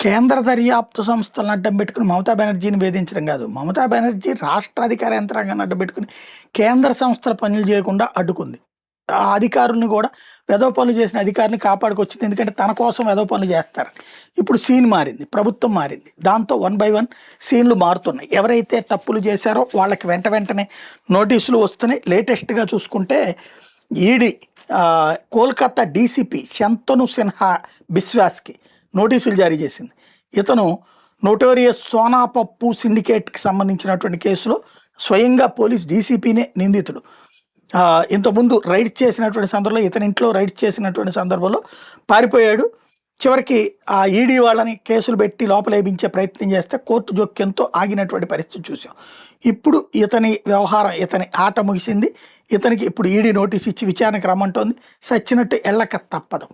కేంద్ర దర్యాప్తు సంస్థలను అడ్డం పెట్టుకుని మమతా బెనర్జీని వేధించడం కాదు. మమతా బెనర్జీ రాష్ట్ర అధికార యంత్రాంగాన్ని అడ్డం పెట్టుకుని కేంద్ర సంస్థల పనులు చేయకుండా అడ్డుకుంది. ఆ అధికారుల్ని కూడా వెధవ పనులు చేసిన అధికారిని కాపాడుకొచ్చింది. ఎందుకంటే తన కోసం వెధవ పనులు చేస్తారు. ఇప్పుడు సీన్ మారింది, ప్రభుత్వం మారింది. దాంతో 1 by 1 సీన్లు మారుతున్నాయి. ఎవరైతే తప్పులు చేశారో వాళ్ళకి వెంటనే నోటీసులు వస్తున్నాయి. లేటెస్ట్గా చూసుకుంటే ఈడీ కోల్కతా డీసీపీ శంతను సిన్హా బిస్వాస్కి నోటీసులు జారీ చేసింది. ఇతను నోటోరియస్ సోనాపప్పు సిండికేట్కి సంబంధించినటువంటి కేసులో స్వయంగా పోలీస్ డీసీపీనే నిందితుడు. ఇంతకుముందు రైడ్స్ చేసినటువంటి సందర్భంలో ఇతని ఇంట్లో రైడ్స్ చేసినటువంటి సందర్భంలో పారిపోయాడు. చివరికి ఆ ఈడీ వాళ్ళని కేసులు పెట్టి లోపలేపించే ప్రయత్నం చేస్తే కోర్టు జోక్యంతో ఆగినటువంటి పరిస్థితి చూసాం. ఇప్పుడు ఇతని వ్యవహారం, ఇతని ఆట ముగిసింది. ఇతనికి ఇప్పుడు ఈడీ నోటీస్ ఇచ్చి విచారణకు రమ్మంటోంది. సచ్చినట్టు ఎల్లక తప్పదు.